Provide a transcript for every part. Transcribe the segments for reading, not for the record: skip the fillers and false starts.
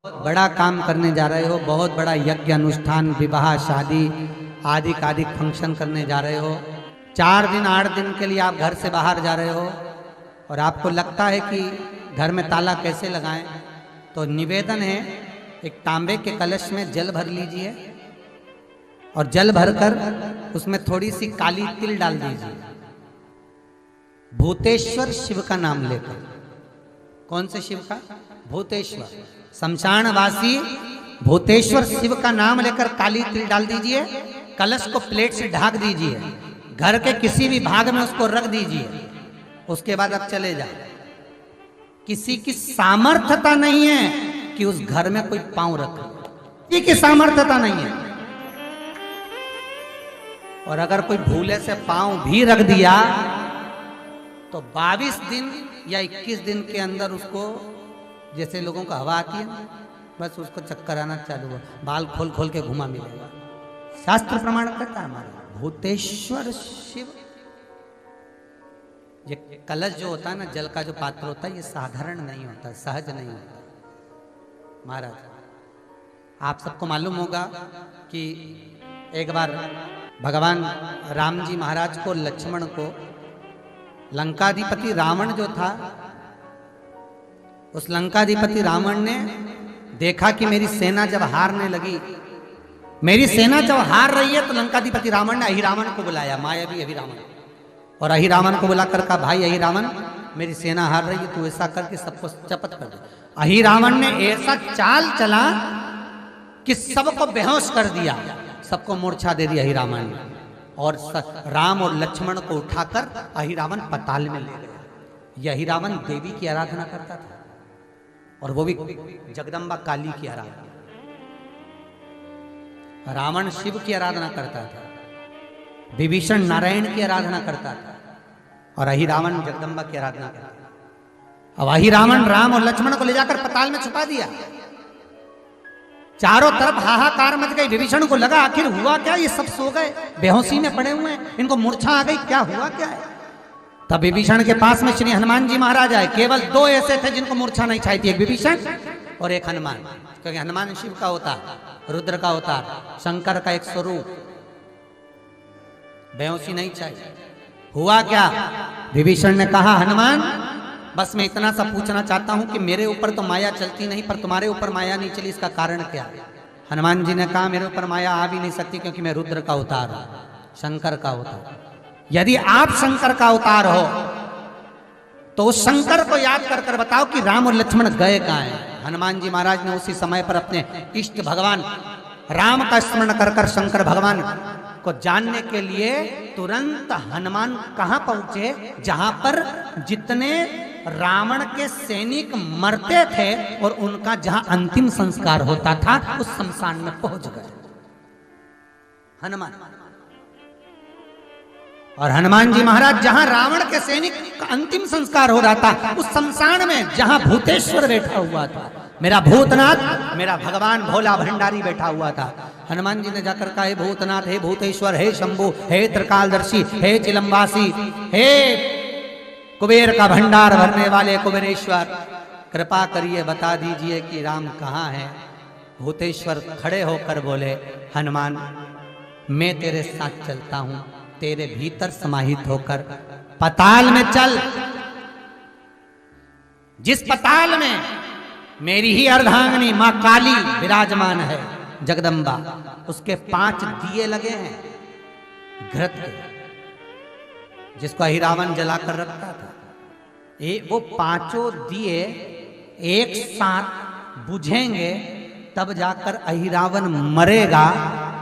बड़ा काम करने जा रहे हो, बहुत बड़ा यज्ञ अनुष्ठान, विवाह, शादी आदि आदि फंक्शन करने जा रहे हो। 4 दिन 8 दिन के लिए आप घर से बाहर जा रहे हो और आपको लगता है कि घर में ताला कैसे लगाएं, तो निवेदन है एक तांबे के कलश में जल भर लीजिए और जल भरकर उसमें थोड़ी सी काली तिल डाल दीजिए। भूतेश्वर शिव का नाम लेकर। कौन से शिव का? भूतेश्वर, शमशानवासी भूतेश्वर शिव का नाम लेकर काली तिल डाल दीजिए। कलश को प्लेट से ढक दीजिए, घर के किसी भी भाग में उसको रख दीजिए। उसके बाद अब चले जाए। किसी की सामर्थ्यता नहीं है कि उस घर में कोई पांव रखे, किसी की सामर्थ्यता नहीं है। और अगर कोई भूले से पांव भी रख दिया तो 22 दिन या 21 दिन के अंदर उसको, जैसे लोगों को हवा आती है, बस उसको चक्कर आना चालू हुआ, बाल खोल खोल के घुमा मिलेगा। शास्त्र प्रमाण करता है हमारा भूतेश्वर शिव। ये कलश जो होता है ना, जल का जो पात्र होता है, ये साधारण नहीं होता, सहज नहीं होता। महाराज, आप सबको मालूम होगा कि एक बार भगवान राम जी महाराज को, लक्ष्मण को, लंकाधिपति रावण जो था, उस लंकाधिपति रावण ने देखा कि मेरी सेना जब हारने लगी, मेरी सेना जब हार रही है, तो लंकाधिपति रावण ने अहिरावण को बुलाया, मायावी अहिरावण, और अहिरावण को बुलाकर कहा, भाई अहिरावण, मेरी सेना हार रही है, तू ऐसा करके सबको चपत कर दे। अहिरावण ने ऐसा चाल चला कि सबको बेहोश कर दिया, सबको मूर्छा दे दी अहिरावण ने, और राम और लक्ष्मण को उठाकर अहिरावण पताल में ले गया। यह अहिरावण देवी की आराधना करता था, और वो भी जगदम्बा काली की आराधना। रावण शिव की आराधना करता था, विभीषण नारायण की आराधना करता था, और अहिरावण जगदम्बा की आराधना करता था। अब अहिरावण राम और लक्ष्मण को ले जाकर पताल में छुपा दिया। चारों तरफ हाहाकार मच गई। विभीषण को लगा आखिर हुआ क्या, ये सब सो गए, बेहोशी में पड़े हुए हैं, इनको मूर्छा आ गई, क्या हुआ क्या है। तब विभीषण के पास में श्री हनुमान जी महाराज आए। केवल 2 ऐसे थे जिनको मूर्छा नहीं छाई थी, एक विभीषण और एक हनुमान, क्योंकि हनुमान शिव का होता, रुद्र का होता, शंकर का एक स्वरूप। बेहोशी नहीं चाहिए। हुआ क्या? विभीषण ने कहा, हनुमान, बस मैं इतना सा पूछना चाहता हूं कि मेरे ऊपर तो माया चलती नहीं, पर तुम्हारे ऊपर माया नहीं चली, इसका कारण क्या? हनुमान जी ने कहा, मेरे ऊपर माया आ भी नहीं सकती, क्योंकि मैं रुद्र का अवतार हूं, शंकर का अवतार। यदि आप शंकर का अवतार हो तो उस शंकर को याद कर कर बताओ कि राम और लक्ष्मण गए कहां हैं। हनुमान जी महाराज ने उसी समय पर अपने इष्ट भगवान राम का स्मरण कर कर शंकर भगवान को जानने के लिए तुरंत हनुमान कहां पहुंचे? जहां पर जितने रावण के सैनिक मरते थे और उनका जहां अंतिम संस्कार होता था, उस शमशान में पहुंच गए हनुमान। और हनुमान जी महाराज जहां रावण के सैनिक का अंतिम संस्कार हो रहा था, उस शमशान में जहां भूतेश्वर बैठा हुआ था, मेरा भूतनाथ, मेरा भगवान भोला भंडारी बैठा हुआ था, हनुमान जी ने जाकर कहा, हे भूतनाथ, हे भूतेश्वर, हे शंभु, हे त्रिकालदर्शी, हे चिलम्बासी, हे कुबेर का भंडार भरने वाले कुबेरेश्वर, कृपा करिए बता दीजिए कि राम कहाँ है। भूतेश्वर खड़े होकर बोले, हनुमान, मैं तेरे साथ चलता हूं, तेरे भीतर समाहित होकर पताल में चल। जिस पताल में मेरी ही अर्धांगिनी मां काली विराजमान है, जगदम्बा, उसके 5 दिए लगे हैं घृत के, जिसको अहिरावण जलाकर रखता था। वो 5 दिए एक साथ बुझेंगे, तब जाकर अहिरावण मरेगा,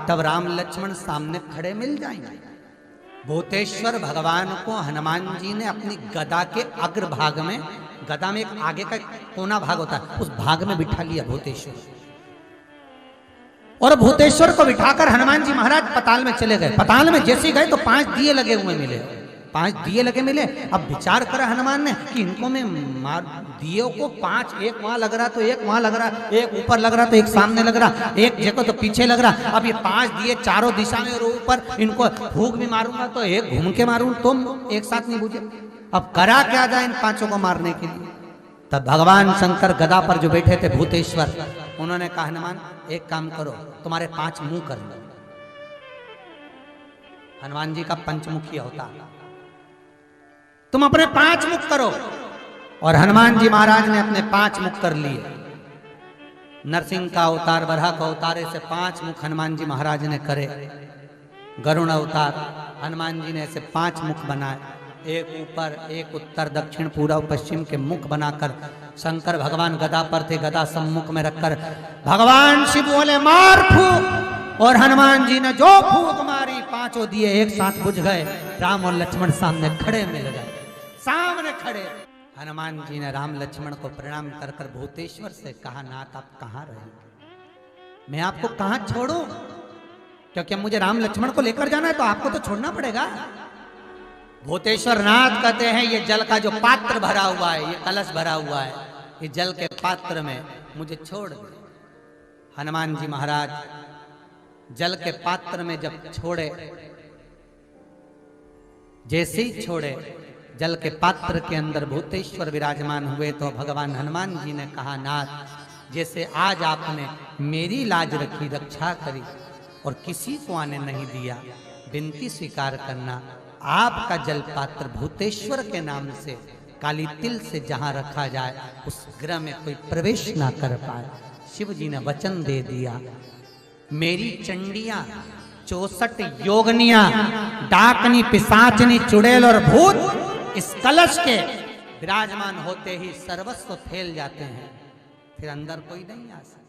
तब राम लक्ष्मण सामने खड़े मिल जाएंगे। भूतेश्वर भगवान को हनुमान जी ने अपनी गदा के अग्र भाग में, गदा में एक आगे का कोना भाग होता है, उस भाग में बिठा लिया भूतेश्वर। और भूतेश्वर को बिठाकर हनुमान जी महाराज पताल में चले गए। पताल में जैसे गए तो 5 दिए लगे हुए मिले, 5 दिए लगे मिले। अब विचार करा हनुमान ने कि इनको मैं मार, दियों को 5, एक वहां लग रहा तो एक वहां लग रहा, एक ऊपर लग रहा तो एक सामने लग रहा, एक जगह तो पीछे लग रहा। अब ये 5 दिए चारों दिशा में और ऊपर, इनको फूंक भी मारूंगा तो एक घूम के मारूं तो एक साथ नहीं बुझे। अब करा क्या जाए इन 5 को मारने के लिए? तब भगवान शंकर गदा पर जो बैठे थे भूतेश्वर, उन्होंने कहा हनुमान एक काम करो, तुम्हारे 5 मुंह कर लो। हनुमान जी का पंचमुखी अवतार, तुम अपने 5 मुख करो। और हनुमान जी महाराज ने अपने 5 मुख कर लिए। नरसिंह का अवतार, बरहा का अवतार, ऐसे 5 मुख हनुमान जी महाराज ने करे। गरुण अवतार, हनुमान जी ने ऐसे 5 मुख बनाए, एक ऊपर, एक उत्तर, दक्षिण, पूर्व, पश्चिम के मुख बनाकर शंकर भगवान गदा पर थे, गदा सम्मुख में रखकर भगवान शिव बोले मार फूक, और हनुमान जी ने जो फूक मारी 5 दिए एक साथ बुझ गए। राम और लक्ष्मण सामने खड़े मिल गए, सामने खड़े। हनुमान जी ने राम लक्ष्मण को प्रणाम कर कर भूतेश्वर से कहा, नाथ आप कहाँ रहेंगे, मैं आपको कहाँ छोड़ूं, क्योंकि अब मुझे राम लक्ष्मण को लेकर जाना है तो आपको तो छोड़ना पड़ेगा। भूतेश्वर नाथ कहते हैं ये जल का जो पात्र भरा हुआ है, ये कलश भरा हुआ है, ये जल के पात्र में मुझे छोड़ दे। हनुमान जी महाराज जल के पात्र में जब छोड़े, जैसे ही छोड़े, जल के पात्र के अंदर भूतेश्वर विराजमान हुए तो भगवान हनुमान जी ने कहा, नाथ जैसे आज आपने मेरी लाज रखी, रक्षा करी और किसी को आने नहीं दिया, विनती स्वीकार करना, आपका जल पात्र भूतेश्वर के नाम से काली तिल से जहां रखा जाए उस गृह में कोई प्रवेश ना कर पाए। शिव जी ने वचन दे दिया, मेरी चंडियां 64 योगनियां, डाकनी, पिशाचनी, चुड़ैल और भूत इस कलश के विराजमान होते ही सर्वस्व फैल जाते हैं, फिर अंदर कोई नहीं आ सकता।